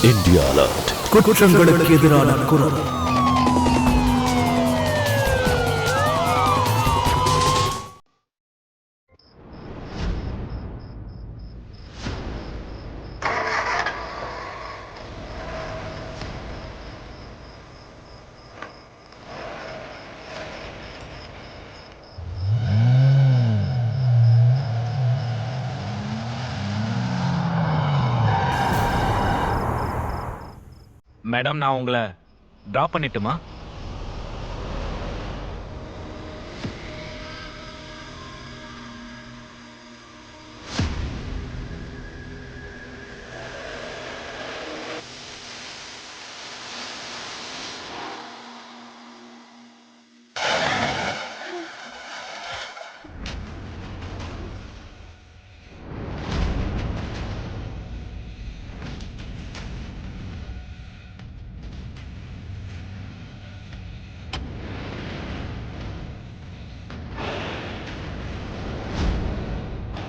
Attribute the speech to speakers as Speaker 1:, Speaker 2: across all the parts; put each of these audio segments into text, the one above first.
Speaker 1: India alert. குற்றங்களுக்கு எதிரான குரல்.
Speaker 2: மேடம், நான் உங்களை ட்ராப் பண்ணிட்டுமா?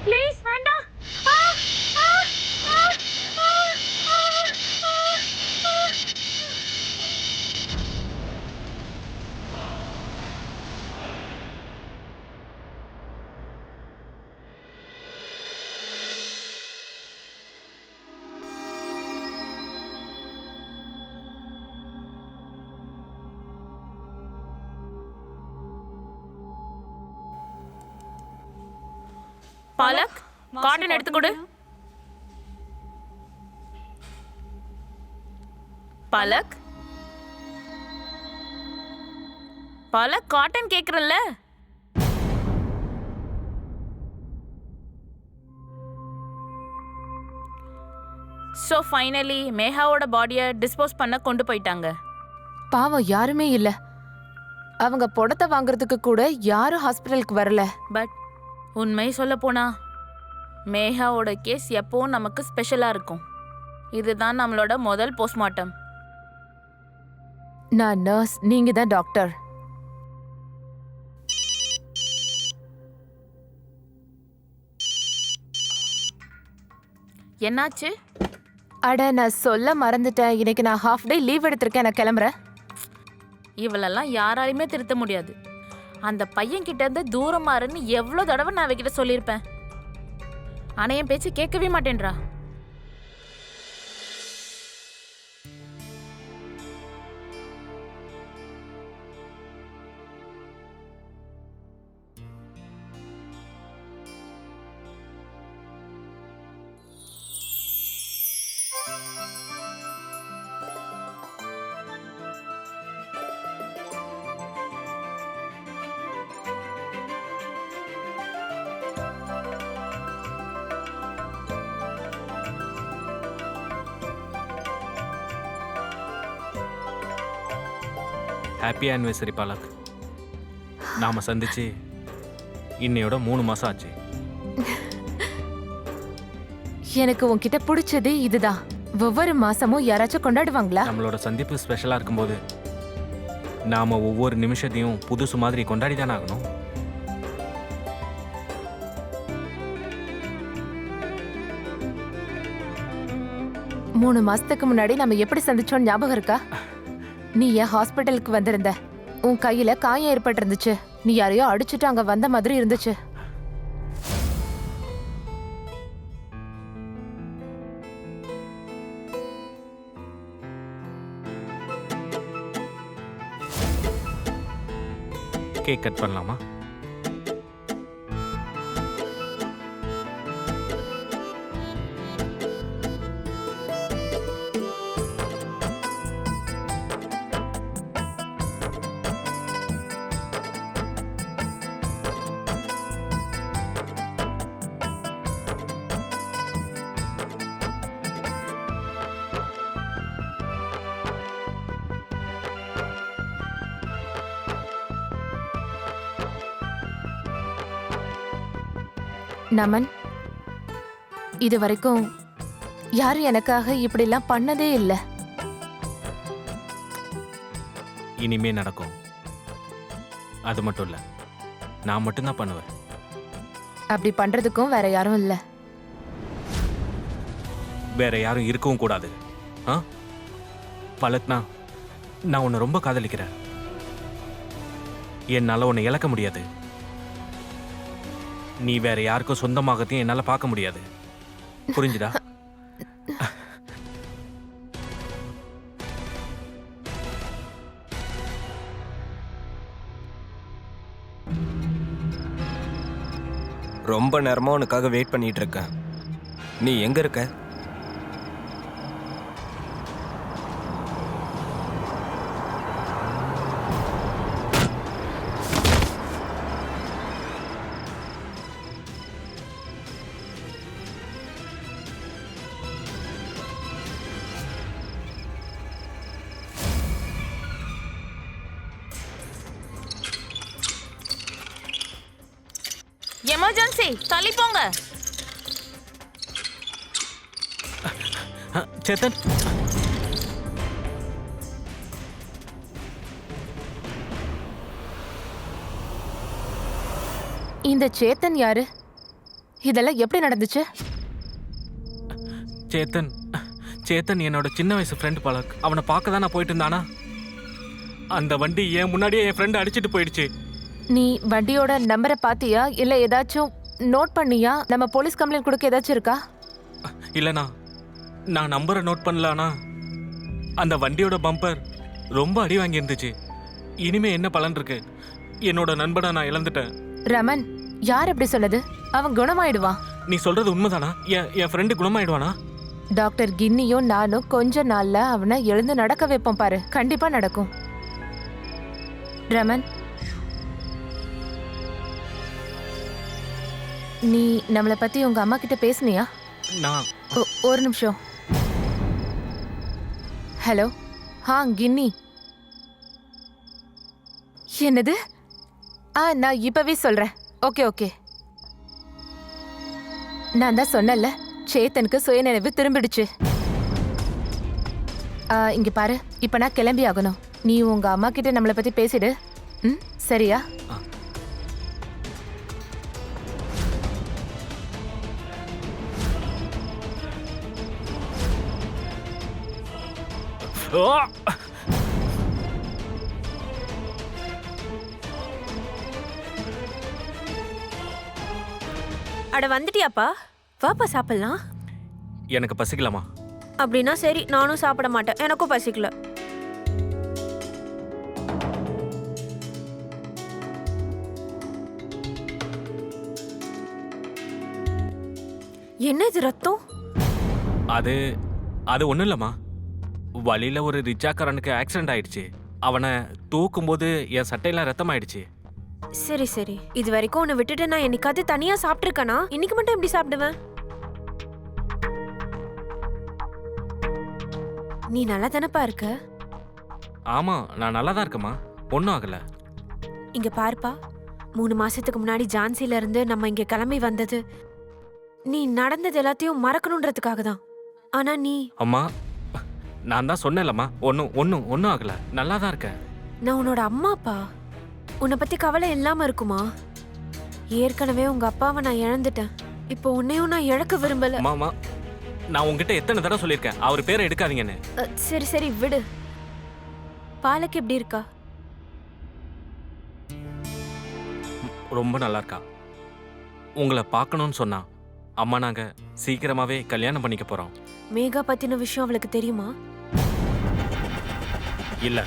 Speaker 3: ப்ளீஸ் வேண்டாம்.
Speaker 4: பாலக், காட்டன் எடுத்து கொடு. பாலக், பாலக், காட்டன் கேக்குறல்ல? சோ ஃபைனலி மேகாவோட பாடியை டிஸ்போஸ் பண்ண கொண்டு போயிட்டாங்க.
Speaker 5: பாவம் யாருமே இல்ல. அவங்க புடத்தை வாங்குறதுக்கு கூட யாரும் ஹாஸ்பிட்டலுக்கு வரல.
Speaker 4: பட் உண்மை சொல்ல போனா மேகாவோட கேஸ் எப்பவும் நமக்கு ஸ்பெஷலா இருக்கும். இதுதான் நம்மளோட முதல் போஸ்ட்மார்ட்டம்.
Speaker 5: நான் நர்ஸ், நீங்க தான் டாக்டர்.
Speaker 4: என்னாச்சு?
Speaker 5: அட, நான் சொல்ல மறந்துட்டேன். இன்னைக்கு நான் ஹாஃப் டே லீவ் எடுத்திருக்கேன். நான் கிளம்புறேன்.
Speaker 4: இவளெல்லாம் யாராலையுமே திருத்த முடியாது. அந்த பையன் கிட்ட இருந்து தூரமா இருன்னு எவ்வளவு தடவை நான் அவகிட்ட சொல்லியிருப்பேன். ஆனா என் பேச்சு கேட்கவே மாட்டேன்றா.
Speaker 2: Happy anniversary palak. நாம சந்திச்சு இன்னையோட 3 மாசம் ஆச்சு.
Speaker 5: எனக்கு உன்கிட்ட பிடிச்சது இதுதான். ஒவ்வொரு மாசமும் யாராச்சும் கொண்டாடுவாங்களா?
Speaker 2: நம்மளோட சந்திப்பு ஸ்பெஷலா இருக்கும்போது நாம ஒவ்வொரு நிமிஷத்தையும் புதுசு மாதிரி கொண்டாடி தானே ஆகணும்.
Speaker 5: மூணு மாசத்துக்கு முன்னாடி நம்ம எப்படி சந்திச்சோம் ஞாபகம் இருக்கா? நீ ஏன் ஹாஸ்பிட்டலுக்கு வந்திருந்த? உன் கையில காயம் ஏற்பட்டு இருந்துச்சு. நீ யாரையோ அடிச்சுட்டு அங்க வந்த மாதிரி இருந்துச்சு.
Speaker 2: கேக் கட் பண்ணலாமா?
Speaker 5: நமன், இது வரைக்கும் யாரும் எனக்காக இப்படிலாம் பண்ணதே இல்லை.
Speaker 2: இனிமே நடக்கும். அது மட்டும் இல்ல, நான் மட்டும்தான் பண்ணுவேன்.
Speaker 5: அப்படி பண்றதுக்கும் வேற யாரும் இல்ல.
Speaker 2: வேற யாரும் இருக்கவும் கூடாது. ஆ பலக்னா, நான் உன்னை ரொம்ப காதலிக்கிறேன். என்னால் உன்னை இழக்க முடியாது. நீ வேற யாருக்கும் சொந்தமாகத்தையும் என்னால் பார்க்க முடியாது. புரிஞ்சுதா?
Speaker 6: ரொம்ப நேரமா உனக்காக வெயிட் பண்ணிட்டு இருக்கேன். நீ எங்க இருக்க?
Speaker 4: எமர்ஜென்சி, தள்ளி போங்க.
Speaker 2: சேத்தன்,
Speaker 5: இந்த சேத்தன் யாரு? இதெல்லாம் எப்படி நடந்துச்சு?
Speaker 2: சேத்தன் சேத்தன் என்னோட சின்ன வயசு ஃப்ரெண்ட் பலக். அவனை பார்க்க தான் நான் போயிட்டு இருந்தானா, அந்த வண்டி என் முன்னாடியே என் ஃப்ரெண்ட் அடிச்சிட்டு போயிடுச்சு.
Speaker 5: நீ வண்டியோட நம்பரை பாத்தியா? இல்ல ஏதாச்சும் நோட் பண்ணியா? நம்ம போலீஸ் கம்ப்ளைண்ட் கொடுக்க ஏதாச்சும் இருக்கா?
Speaker 2: இல்லைண்ணா, நான் நம்பரை நோட் பண்ணலானா அந்த வண்டியோட பம்பர் ரொம்ப அடி வாங்கி இருந்துச்சு. இனிமே என்ன பலன் இருக்கு? என்னோட நண்பனை நான் இழந்துட்டேன்.
Speaker 5: ரமன், யார் எப்படி சொன்னது? அவன் குணமாயிடுவான்.
Speaker 2: நீ சொல்றது உண்மைதானா? என் ஃப்ரெண்டு குணமாயிடுவானா?
Speaker 5: டாக்டர் கின்னியும் நானும் கொஞ்ச நாள்ல அவனை எழுந்து நடக்க வைப்போம் பாரு. கண்டிப்பா நடக்கும். ரமன், நீ நம்மளை பத்தி உங்க அம்மா கிட்ட பேசுனியா?
Speaker 2: நான்
Speaker 5: ஒரு நிமிஷம். ஹலோ. கின்னி. என்னது? நான் இப்பவே சொல்றேன். Okay okay. நான் தான் சொன்னல, சேத்தனுக்கு சுயநினைவு திரும்பிடுச்சு. இங்க பாரு, இப்ப நான் கிளம்பி ஆகணும். நீ உங்க அம்மா கிட்ட நம்மளை பத்தி பேசிடு. சரியா?
Speaker 3: அட வந்துட்டியாப்பா? வாப்பா சாப்பிடலாம்.
Speaker 2: எனக்கு பசிக்கலாமா?
Speaker 3: அப்படின்னா சரி, நானும் சாப்பிட மாட்டேன். எனக்கும் பசிக்கல. என்ன இது ரத்தம்?
Speaker 2: அது அது ஒன்றும் இல்லைம்மா. வழியில் ஒரு ரிச்சாக்காரனுக்கு ஆக்சிடென்ட் ஆயிடுச்சு. அவனை தூக்கும்போது என் சட்டையெல்லாம் ரத்தம் ஆயிடுச்சு.
Speaker 3: சரி சரி, இது வரைக்கும் உன்னை விட்டுட்டு நான் என்னைக்காவது தனியா சாப்பிட்டுருக்கேனா? இன்னைக்கு மட்டும் எப்படி சாப்பிடுவேன்? நீ நல்லா தானப்பா இருக்க?
Speaker 2: ஆமாம், நான் நல்லா தான் இருக்கேம்மா. ஒன்றும் ஆகலை.
Speaker 3: இங்க பாருப்பா, 3 மாசத்துக்கு முன்னாடி ஜான்சில இருந்து நம்ம இங்க கிளம்பி வந்தது நீ நடந்தது எல்லாத்தையும் மறக்கணுன்றதுக்காக தான். ஆனா நீ...
Speaker 2: அம்மா, நான் தான் சொன்னேன்லம்மா, ஒன்றும் ஆகலை. நல்லா தான் இருக்கேன்.
Speaker 3: நான் உன்னோட அம்மாப்பா. உன்னை பத்தி கவலை இல்லாம இருக்குமா? ஏற்கனவே உங்க அப்பாவை நான் இழந்துட்டேன். இப்போ உன்னையும் நான் இழக்க விரும்பல.
Speaker 2: அம்மா, நான் உங்ககிட்ட எத்தனை தடவை சொல்லியிருக்கேன் அவர் பேரை எடுக்காதீங்கன்னு.
Speaker 3: சரி சரி விடு. பாலக்கு எப்படி இருக்கா?
Speaker 2: ரொம்ப நல்லா இருக்கா. உங்களை பார்க்கணும்னு சொன்னா. அம்மா, நாங்க சீக்கிரமாவே கல்யாணம் பண்ணிக்க போறோம்.
Speaker 3: மேகா பத்தின விஷயம் அவளுக்கு தெரியுமா?
Speaker 2: இல்ல.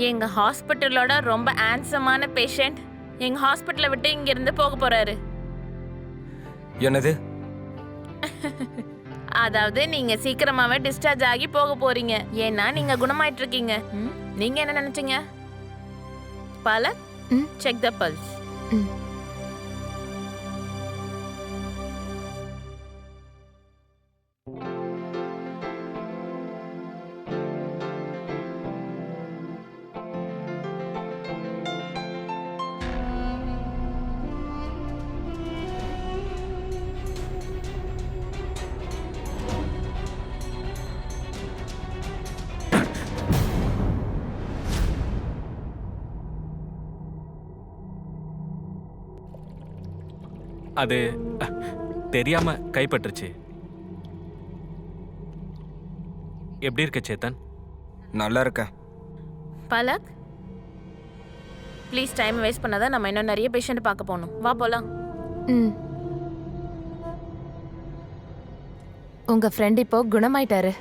Speaker 4: எங்க ஹாஸ்பிட்டலோட ரொம்ப ஹேண்ட்ஸமான பேஷண்ட் எங்க ஹாஸ்பிட்டலை விட்டு இங்க இருந்து போக போறாரு.
Speaker 6: என்னது?
Speaker 4: அதாவது நீங்க சீக்கிரமாவே டிஸ்சார்ஜ் ஆகி போக போறீங்க. ஏன்னா நீங்க குணமாயிட்டு இருக்கீங்க. நீங்க என்ன நினைச்சீங்க? Palak, check the pulse.
Speaker 2: அது தெரியாம கைப்பற்றுச்சு. எப்படி இருக்க சேத்தன்?
Speaker 6: நல்லா இருக்கேன்.
Speaker 4: பலக், ப்ளீஸ் டைம் வேஸ்ட் பண்ணாதான் நம்ம இன்னும் நிறைய பேஷண்ட் பார்க்க போகணும். வா போலாம்.
Speaker 5: ம். உங்க ஃப்ரெண்ட் இப்போ குணமாயிட்டாரு.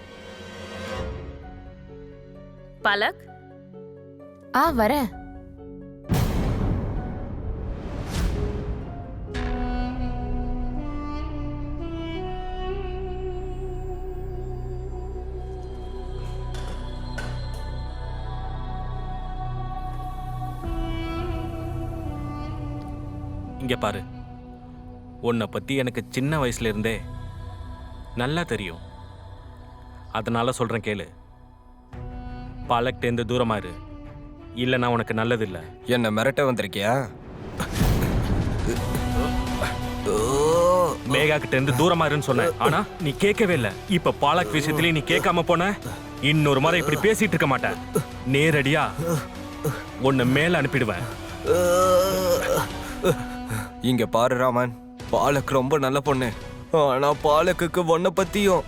Speaker 4: பலக்,
Speaker 5: வரேன்.
Speaker 2: இங்க பாரு, உன்னை பத்தி எனக்கு சின்ன வயசுல இருந்தே நல்லா தெரியும். அதனால சொல்றேன் கேளு. பாலக்டேந்து தூரமா இரு, இல்லைன்னா உனக்கு நல்லதில்லை.
Speaker 6: என்ன மிரட்ட வந்திருக்கியா?
Speaker 2: மேகா கிட்ட இருந்து தூரமா இருன்னு சொன்னேன், ஆனா நீ கேட்கவே இல்லை. இப்ப பாலக் விஷயத்திலேயே நீ கேட்காம போன. இன்னொரு முறை இப்படி பேசிட்டு இருக்க மாட்டேன். நேரடியா உன்னை மேல அனுப்பிடுவேன்.
Speaker 6: இங்க பாரு ராமன், பாலக் ரொம்ப நல்ல பொண்ணு. ஆனா பாலக்குக்கு உன்னை பத்தியும்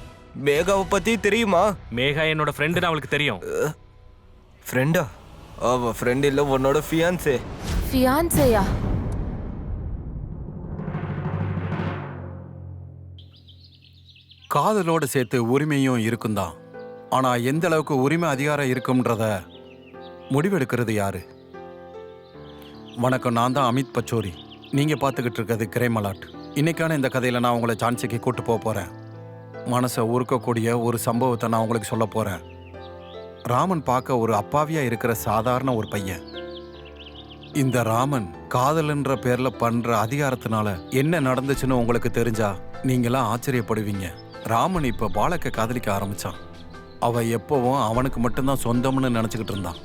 Speaker 6: மேகாவை பத்தி தெரியுமா?
Speaker 2: மேகா என்னோட ஃப்ரெண்டுன்னு அவளுக்கு தெரியும்.
Speaker 6: ஃப்ரெண்டா? அவ ஃப்ரெண்ட் இல்ல, உன்னோட ஃபியான்சே.
Speaker 5: ஃபியான்சேயா?
Speaker 7: காதலோடு சேர்த்து உரிமையும் இருக்கும் தான். ஆனா எந்த அளவுக்கு உரிமை அதிகாரம் இருக்கும்ன்றத முடிவெடுக்கிறது யாரு? வணக்கம், நான் தான் அமித் பச்சோரி. நீங்க பார்த்துக்கிட்டு இருக்கிறது கிரேமலாட். இன்னைக்கான இந்த கதையில நான் உங்களை ஜான்சிக்கு கூட்டு போக போறேன். மனசை உருக்கக்கூடிய ஒரு சம்பவத்தை நான் உங்களுக்கு சொல்ல போறேன். ராமன் பார்க்க ஒரு அப்பாவியா இருக்கிற சாதாரண ஒரு பையன். இந்த ராமன் காதல்ன்ற பேர்ல பண்ற அதிகாரத்தினால என்ன நடந்துச்சுன்னு உங்களுக்கு தெரிஞ்சா நீங்களாம் ஆச்சரியப்படுவீங்க. ராமன் இப்ப பாலக்க காதலிக்க ஆரம்பிச்சான். அவ எப்பவும் அவனுக்கு மட்டும்தான் சொந்தம்னு நினைச்சுக்கிட்டு இருந்தான்.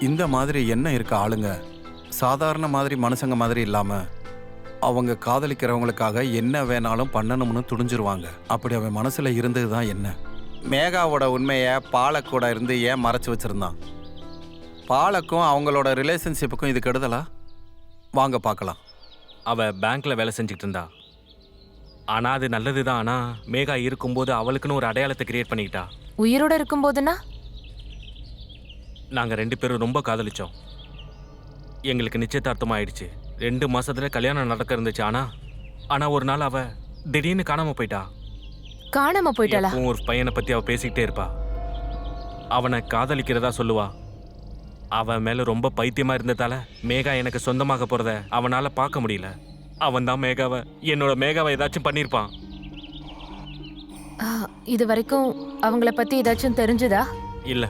Speaker 7: இந்த மாதிரி என்ன இருக்க ஆளுங்க சாதாரண மாதிரி மனுஷங்க மாதிரி இல்லாம அவங்க காதலிக்கிறவங்களுக்காக என்ன வேணாலும் பண்ணணும்னு துணிஞ்சிருவாங்க. அப்படி அவன் மனசுல இருந்தது தான் என்ன? மேகாவோட உண்மையை பாலக்கூட இருந்து ஏன் மறைச்சு வச்சிருந்தான்? பாலக்கும் அவங்களோட ரிலேஷன்ஷிப்புக்கும் இது கெடுதலா? வாங்க பார்க்கலாம்.
Speaker 2: அவ பேங்க்ல வேலை செஞ்சுக்கிட்டு இருந்தா. ஆனா அது நல்லதுதான். ஆனா மேகா இருக்கும்போது அவளுக்குன்னு ஒரு அடையாளத்தை கிரியேட் பண்ணிக்கிட்டா.
Speaker 5: உயிரோட இருக்கும்போதுன்னா?
Speaker 2: நாங்க 2 பேரும் ரொம்ப காதலிச்சோம். எங்களுக்கு நிச்சயதார்த்தம் ஆயிடுச்சு. 2 மாசத்துல கல்யாணம் நடக்க இருந்துச்சு. ஆனா ஒரு நாள் அவ திடீர்னு காணாம போயிட்டா.
Speaker 5: காணாம போயிட்டாளா?
Speaker 2: எப்பவும் ஒரு பையனை பத்தி அவ பேசிக்கிட்டே இருப்பா. அவனை காதலிக்கிறதா சொல்லுவா. அவன் மேல ரொம்ப பைத்தியமா இருந்ததால மேகா எனக்கு சொந்தமாக போறத அவனால பார்க்க முடியல. அவன் தான் என்னோட மேகாவை ஏதாச்சும் பண்ணிருப்பான்.
Speaker 5: இது வரைக்கும் அவங்கள பத்தி ஏதாச்சும் தெரிஞ்சுதா?
Speaker 2: இல்ல,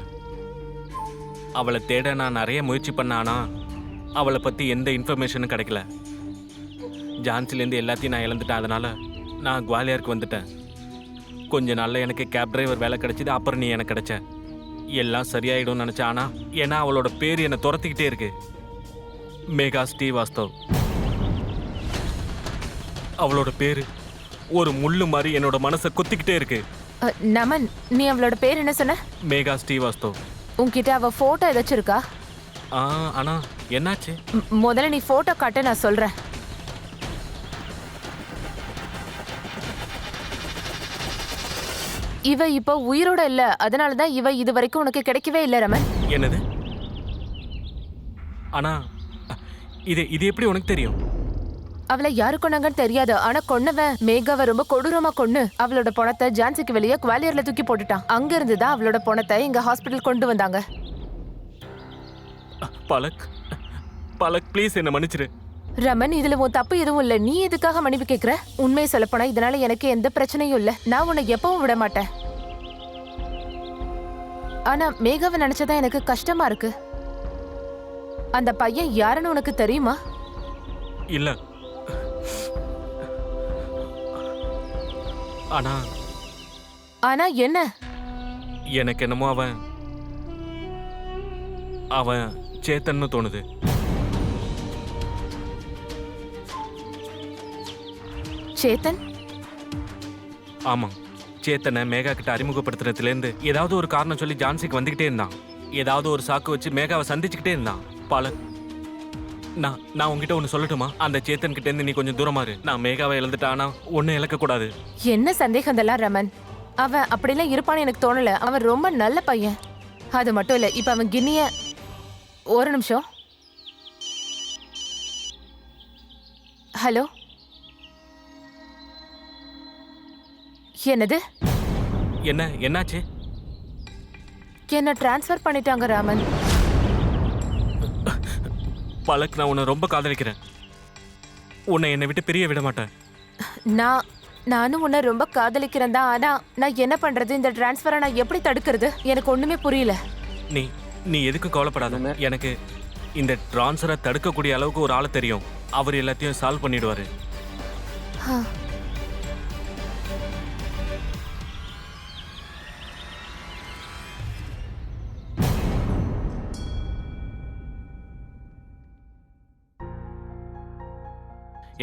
Speaker 2: அவளை தேட நான் நிறைய முயற்சி பண்ணானா அவளை பத்தி எந்த இன்ஃபர்மேஷனும் கிடைக்கல. ஜான்சிலேருந்து எல்லாத்தையும் நான் இழந்துட்டேன். அதனால நான் குவாலியருக்கு வந்துட்டேன். கொஞ்ச நாள்ல எனக்கு கேப் டிரைவர் வேலை கிடைச்சிது. அப்புறம் நீ எனக்கு கிடைச்ச. எல்லாம் சரியாயிடும்னு நினைச்சேன். ஆனா ஏன்னா அவளோட பேர் என்னை துரத்திக்கிட்டே இருக்கு. மேகா ஸ்ரீவாஸ்தவ். அவளோட பேரு ஒரு முள்ளு மாதிரி என்னோட மனசை குத்திக்கிட்டே இருக்கு.
Speaker 5: நமன், நீ அவளோட பேர் என்ன சொன்ன?
Speaker 2: மேகா ஸ்ரீவாஸ்தவ்.
Speaker 5: உன்கிட்ட அவ போட்டோ ஏதாச்சும் இருக்கா?
Speaker 2: ஆனா என்னாச்சு?
Speaker 5: முதல்ல நீ போட்டோ காட்டு, நான் சொல்றேன். இவ இப்போ உயிரோட இல்ல, அதனாலதான் இவ இது வரைக்கும் உனக்கு கிடைக்கவே இல்ல ரமன்.
Speaker 2: என்னது? ஆனா இது எப்படி உனக்கு தெரியும்?
Speaker 5: அவளை யாரு கொண்டாங்கன்னு தெரியாது. ஆனா கொன்னவன் மேகாவை ரொம்ப கொடூரமா கொன்னு அவளோட பணத்தை ஜான்சிக்கு வெளியே குவாலியர்ல தூக்கி போட்டுட்டான். அங்க இருந்துதான் அவளோட பணத்தை இங்க ஹாஸ்பிட்டல் கொண்டு வந்தாங்க.
Speaker 2: பலக் ப்ளீஸ் என்ன மன்னிச்சிரு.
Speaker 5: ரமன், இதுல உன் தப்பு எதுவும் இல்ல. நீ எதுக்காக மன்னிப்பு கேக்குற? உண்மையை சொல்லப்போனா இதனால எனக்கு எந்த பிரச்சனையும் இல்ல. நான் உன்னை எப்பவும் விட மாட்டேன். ஆனா மேகாவை நினைச்சதான் எனக்கு கஷ்டமா இருக்கு. அந்த பையன் யாருன்னு உனக்கு தெரியுமா?
Speaker 2: இல்ல.
Speaker 5: ஆனா என்ன?
Speaker 2: எனக்கு என்னமோ அவன் சேத்தன்னு தோணுது.
Speaker 5: சேத்தன்?
Speaker 2: ஆமா, சேத்தனை மேகா கிட்ட அறிமுகப்படுத்துறதுல இருந்து ஏதாவது ஒரு காரணம் சொல்லி ஜான்சிக்கு வந்துகிட்டே இருந்தான். ஏதாவது ஒரு சாக்கு வச்சு மேகாவை சந்திச்சுக்கிட்டே இருந்தான். நான் உங்ககிட்ட ஒன்று சொல்லட்டுமா? அந்த சேத்தன் கிட்ட இருந்து நீ கொஞ்சம் தூரமா இரு. நான் மேகாவை இழந்துட்டானா ஒன்னும் இழக்க கூடாது.
Speaker 5: என்ன சந்தேகம் இதெல்லாம் ரமன்? அவன் அப்படிலாம் இருப்பான்னு எனக்கு தோணல. அவன் ரொம்ப நல்ல பையன். அது மட்டும் இல்ல, இப்ப அவன் கிண்ணிய ஒரு நிமிஷம். ஹலோ, என்னது?
Speaker 2: என்னாச்சு?
Speaker 5: என்ன டிரான்ஸ்ஃபர் பண்ணிட்டாங்க ராமன்.
Speaker 2: பலக், நான் உன்னை ரொம்ப காதலிக்கிறேன். உன்னை என்னை விட்டு பிரிய விட மாட்டேன்.
Speaker 5: நானும் உன்னை ரொம்ப காதலிக்கிறேன் தான். ஆனா நான் என்ன பண்றது? இந்த டிரான்ஸ்ஃபரை நான் எப்படி தடுக்கிறது? எனக்கு ஒண்ணுமே புரியல.
Speaker 2: நீ எதுக்கும் கவலைப்படாத. எனக்கு இந்த டிரான்ஸ்ஃபரை தடுக்கக்கூடிய அளவுக்கு ஒரு ஆளை தெரியும். அவர் எல்லாத்தையும் சால்வ் பண்ணிடுவாரு.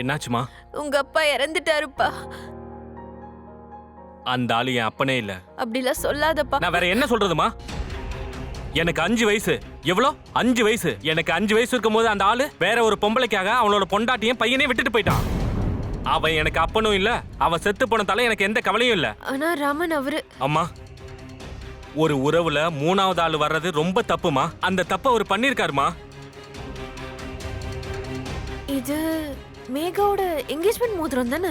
Speaker 2: என்னாச்சுமா?
Speaker 3: உங்க அப்பா இறந்துட்டாருப்பா.
Speaker 2: அந்த ஆளு என் அப்பனே இல்ல.
Speaker 3: அப்படிலாம் சொல்லாதப்பா.
Speaker 2: நான் வேற என்ன சொல்றதுமா? எனக்கு 5 வயசு. எவ்வளோ? 5 வயசு. எனக்கு 5 வயசு இருக்கும் போது அந்த ஆளு வேற ஒரு பொம்பளைக்காக அவனோட பொண்டாட்டியும் பையனையும் விட்டுட்டு போயிட்டான். அவன் எனக்கு அப்பனும் இல்ல. அவன் செத்து போனதால எனக்கு எந்த கவலையும் இல்ல.
Speaker 3: ஆனா ராமன் அவரு.
Speaker 2: அம்மா, ஒரு உறவுல 3வது ஆள் வர்றது ரொம்ப தப்புமா. அந்த தப்ப அவர் பண்ணிருக்காருமா.
Speaker 3: இது மேகாவோட என்கேஜ்மெண்ட் மோதிரம் தானே?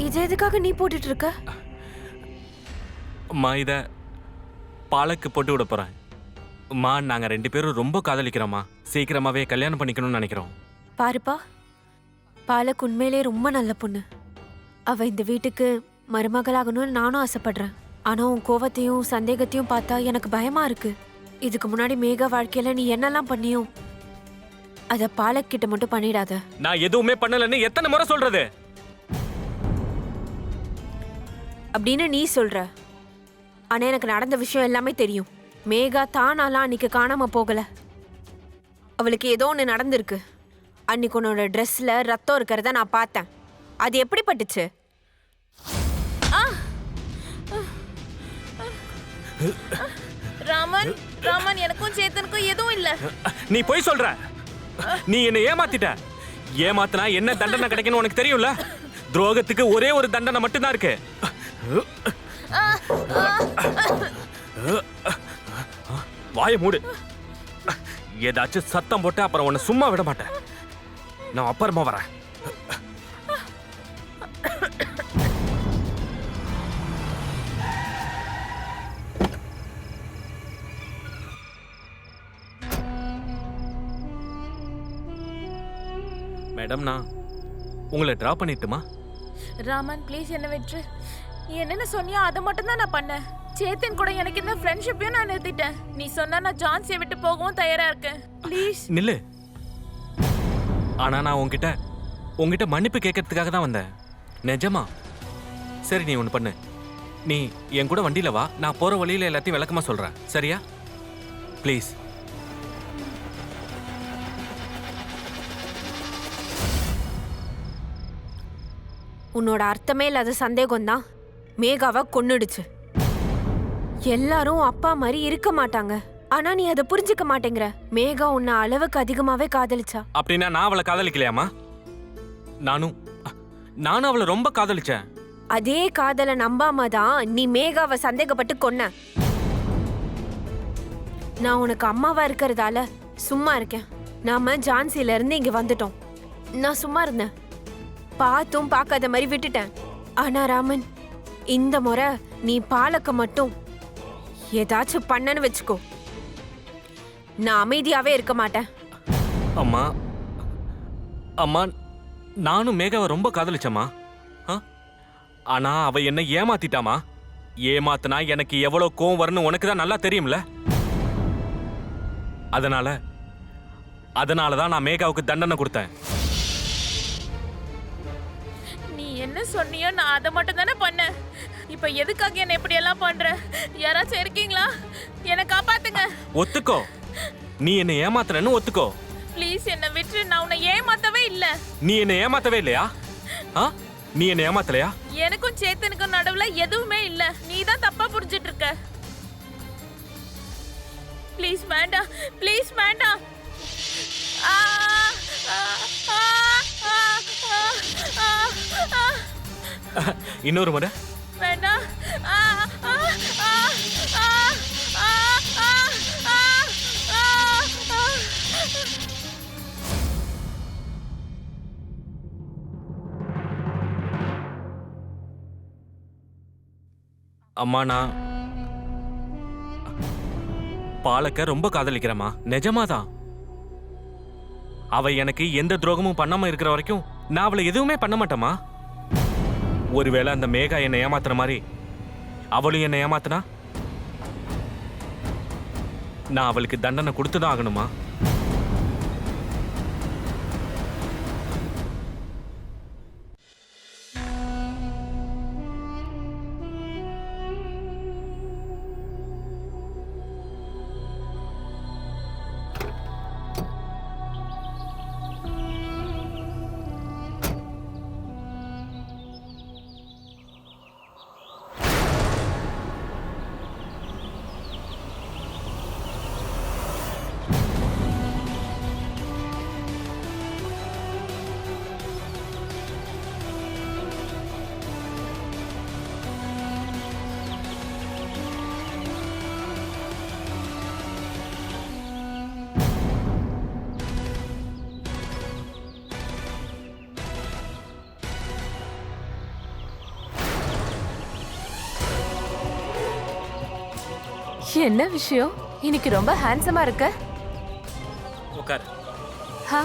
Speaker 3: இது எதுக்காக நீ போட்டுட்டு இருக்க?
Speaker 2: அம்மா, இத பாலக்கு போட்டு விட போறேன். அம்மா, நாங்க 2 பேரும் ரொம்ப காதலிக்கிறோம்மா. சீக்கிரமாவே கல்யாணம் பண்ணிக்கணும்னு நினைக்கிறோம்.
Speaker 3: பாருப்பா, பாலக் உண்மையிலே ரொம்ப நல்ல பொண்ணு. அவ இந்த வீட்டுக்கு மருமகளாகணும்னு நானும் ஆசைப்படுறேன். ஆனா உன் கோவத்தையும் சந்தேகத்தையும் பார்த்தா எனக்கு பயமா இருக்கு. இதுக்கு முன்னாடி மேகா வாழ்க்கையில நீ என்னெல்லாம் பண்ணியோ அத பாலக் கிட்ட மட்டும் பண்ணிடாத.
Speaker 2: நான் எதுவுமே பண்ணலன்னு எத்தனை முறை சொல்றது?
Speaker 3: அப்படின்னு நீ சொல்ற. ஆனா எனக்கு நடந்த விஷயம் எல்லாமே தெரியும். மேகா தானாலாம் அன்னைக்கு காணாம போகல. அவளுக்கு ஏதோ ஒன்று நடந்திருக்கு. அன்னைக்கு உன்னோட ட்ரெஸ்ல ரத்தம் இருக்கிறத நான் பார்த்தேன். அது எப்படி பட்டுச்சு?
Speaker 4: ராமன், எனக்கும் சேத்தனுக்கும் எதுவும் இல்ல.
Speaker 2: நீ போய் சொல்ற. நீ என்ன ஏமாத்திட்ட. ஏமாத்தினா என்ன தண்டனை கிடைக்குன்னு உனக்கு தெரியும்ல. துரோகத்துக்கு ஒரே ஒரு தண்டனை மட்டும்தான் இருக்கு. வாயை மூடு. ஏதாச்சும் சத்தம் போட்டு அப்புறம் உன்னை சும்மா விட மாட்டேன். நான் அப்புறமா வரேன். மேடம், நான் உங்களை டிராப் பண்ணிட்டுமா?
Speaker 4: ராமன், ப்ளீஸ் என்ன விட்டுரு. என்னென்ன சொன்னியோ அதை மட்டும் தான் நான் பண்ணேன். சேத்தன் கூட எனக்கு இந்த ஃப்ரெண்ட்ஷிப்பையும் நான் நிறுத்திட்டேன். நீ சொன்னா நான் ஜான்சியை விட்டு போகவும் தயாரா இருக்கேன். ப்ளீஸ்
Speaker 2: நில்லு. ஆனா நான் உங்ககிட்ட மன்னிப்பு கேட்கறதுக்காக தான் வந்தேன். நிஜமா. சரி, நீ ஒன்று பண்ணு. நீ என் கூட வண்டியில வா. நான் போற வழியில எல்லாத்தையும் விளக்கமா சொல்றேன். சரியா? ப்ளீஸ்.
Speaker 3: உன்னோட அர்த்தமே இல்லாத சந்தேகம் தான் மேகாவை கொன்னுடுச்சு. எல்லாரும் அப்பா மாதிரி இருக்க மாட்டாங்க. ஆனா நீ அதை புரிஞ்சுக்க மாட்டேங்கிற. மேகா உன்னை அளவுக்கு அதிகமாவே காதலிச்சா.
Speaker 2: அப்படின்னா நான் அவளை காதலிக்கலையாமா? நானும் அவளை ரொம்ப காதலிச்சேன்.
Speaker 3: அதே காதலை நம்பாம தான் நீ மேகாவை சந்தேகப்பட்டு கொன்ன. நான் உனக்கு அம்மாவா இருக்கிறதால சும்மா இருக்கேன். நாம ஜான்சில இருந்து இங்க வந்துட்டோம். நான் சும்மா இருந்தேன். பார்த்தும் பார்க்காத மாதிரி விட்டுட்டேன். ஆனா ராமன், இந்த முறை நீ பாலக்க மட்டும் ஏதாச்சும் பண்ணன்னு வச்சுக்கோ, நான் அமைதியாவே இருக்க மாட்டேன்.
Speaker 2: அம்மா, நானும் மேகாவை ரொம்ப காதலிச்சம்மா. ஆனா அவ என்ன ஏமாத்திட்டாமா. ஏமாத்தினா எனக்கு எவ்வளவு கோவம் வரும்னு உனக்கு தான் நல்லா தெரியும்ல. அதனாலதான் நான் மேகாவுக்கு தண்டனை கொடுத்தேன்.
Speaker 4: நீ என்ன சொன்னியோ நான் அதை மட்டும் தானே பண்ணேன். இப்ப எதுக்காக என்ன இப்படி எல்லாம் பண்ற? யாராச்சும் இருக்கீங்களா? என்னை காப்பாத்துங்க.
Speaker 2: ஒத்துக்கோ, நீ என்ன ஏமாத்துறன்னு ஒத்துக்கோ.
Speaker 4: ப்ளீஸ் என்ன விட்டு. நான் உன்னை ஏமாத்தவே இல்ல.
Speaker 2: நீ என்ன ஏமாத்தவே இல்லையா? நீ என்ன ஏமாத்தலையா?
Speaker 4: எனக்கும் சேத்தனுக்கும் நடுவுல எதுவுமே இல்ல. நீ தான் தப்பா புரிஞ்சிட்டு இருக்க. ப்ளீஸ் வேண்டாம், ப்ளீஸ் வேண்டாம். ஆ, ஆ, ஆ, ஆ, ஆ, ஆ.
Speaker 2: இன்னொரு முறை.
Speaker 4: வேண்டாம். ஆ, ஆ, ஆ, ஆ, ஆ, ஆ, ஆ, ஆ.
Speaker 2: அம்மா, நான் பாலக்க ரொம்ப காதலிக்கிறேம்மா. நிஜமாதான். அவ எனக்கு எந்த துரோகமும் பண்ணாம இருக்கிற வரைக்கும் நான் அவளை எதுவுமே பண்ண மாட்டேம்மா. ஒருவேளை அந்த மேகா என்னை ஏமாத்துற மாதிரி அவளும் என்னை ஏமாத்தினா நான் அவளுக்கு தண்டனை கொடுத்துதான் ஆகணுமா?
Speaker 5: என்ன விஷயம்? இன்னைக்கு ரொம்ப ஹேண்ட்ஸமா இருக்க.
Speaker 2: உட்காரு.
Speaker 5: ஹா.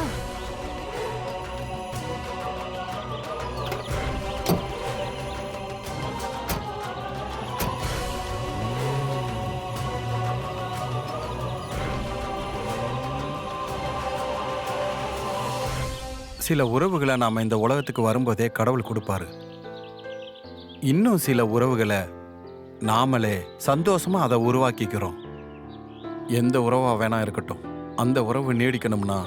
Speaker 7: சில உறவுகளை நாம இந்த உலகத்துக்கு வரும்போதே கடவுள் கொடுப்பாரு. இன்னும் சில உறவுகளை நாமளே சந்தோஷமா அதை உருவாக்கிக்கிறோம். எந்த உறவா வேணா இருக்கட்டும், அந்த உறவு நீடிக்கணும்னா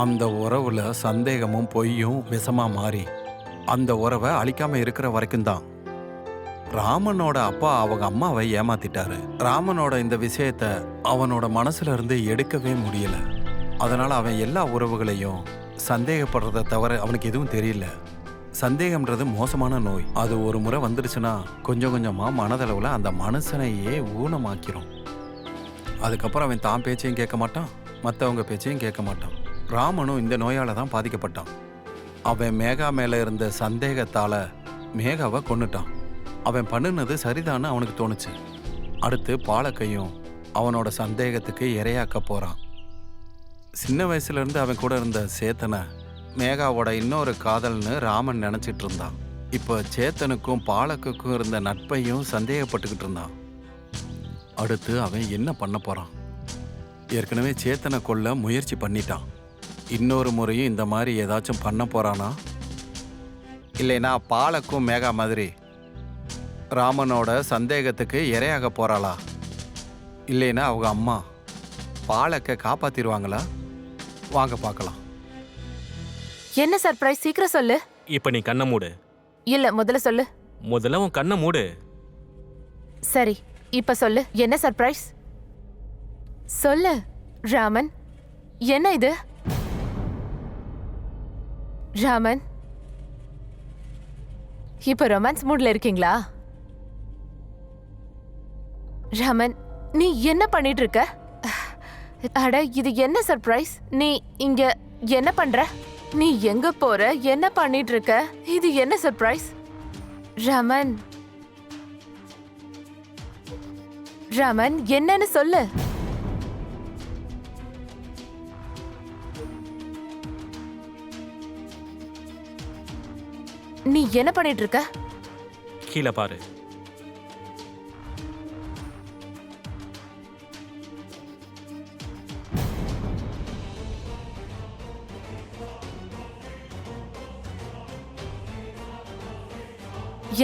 Speaker 7: அந்த உறவுல சந்தேகமும் பொய்யும் விஷமா மாறி அந்த உறவை அழிக்காம இருக்கிற வரைக்கும் தான். ராமனோட அப்பா அவங்க அம்மாவை ஏமாத்திட்டாரு. ராமனோட இந்த விஷயத்த அவனோட மனசுல இருந்து எடுக்கவே முடியல. அதனால அவன் எல்லா உறவுகளையும் சந்தேகப்படுறத தவிர அவனுக்கு எதுவும் தெரியல. சந்தேகம்ன்றது மோசமான நோய். அது ஒரு முறை வந்துடுச்சுன்னா கொஞ்சம் கொஞ்சமா மனதளவுல அந்த மனுஷனையே ஊனமாக்கிரும். அதுக்கப்புறம் அவன் தான் பேச்சையும் கேட்க மாட்டான், மற்றவங்க பேச்சையும் கேட்க மாட்டான். ராமனும் இந்த நோயால தான் பாதிக்கப்பட்டான். அவன் மேகா மேல இருந்த சந்தேகத்தால மேகாவை கொன்னுட்டான். அவன் பண்ணுனது சரிதான்னு அவனுக்கு தோணுச்சு. அடுத்து பாலக்கையும் அவனோட சந்தேகத்துக்கு இரையாக்க போறான். சின்ன வயசுல இருந்து அவன் கூட இருந்த சேத்தனை மேகாவோட இன்னொரு காதல்னு ராமன் நினைச்சிட்டு இருந்தான். இப்போ சேத்தனுக்கும் பாலக்குக்கும் இருந்த நட்பையும் சந்தேகப்பட்டுக்கிட்டு இருந்தான். அடுத்து அவன் என்ன பண்ண போறான்? ஏற்கனவே சேத்தனை கொல்ல முயற்சி பண்ணிட்டான். இன்னொரு முறையும் இந்த மாதிரி ஏதாச்சும் பண்ண போறானா? இல்லைனா பாலக்கும் மேகா மாதிரி ராமனோட சந்தேகத்துக்கு இரையாக போறாளா? இல்லைனா அவங்க அம்மா பாலக்க காப்பாத்திடுவாங்களா? வாங்க பார்க்கலாம்.
Speaker 5: என்ன சர்ப்ரைஸ்? சீக்கிரம் சொல்லு.
Speaker 2: இப்ப நீ கண்ணை மூடு.
Speaker 5: இல்ல, முதல்ல சொல்லு.
Speaker 2: முதல்ல உன் கண்ணை மூடு.
Speaker 5: சரி, இப்ப சொல்லு. என்ன சர்ப்ரைஸ்? சொல்லு ராமன். என்ன இது? ராமன், இப்ப ரொமான்ஸ் மூட்ல இருக்கீங்களா? ராமன், நீ என்ன பண்ணிட்டு இருக்க? அட, இது என்ன சர்ப்ரைஸ்? நீ இங்க என்ன பண்ற? நீ எங்க போற? என்ன பண்ணிட்டு இருக்க? இது என்ன சர்ப்ரைஸ்? ராமன், ராமன், என்னன்னு சொல்லு. நீ என்ன பண்ணிட்டு இருக்க?
Speaker 2: கீழே பாரு.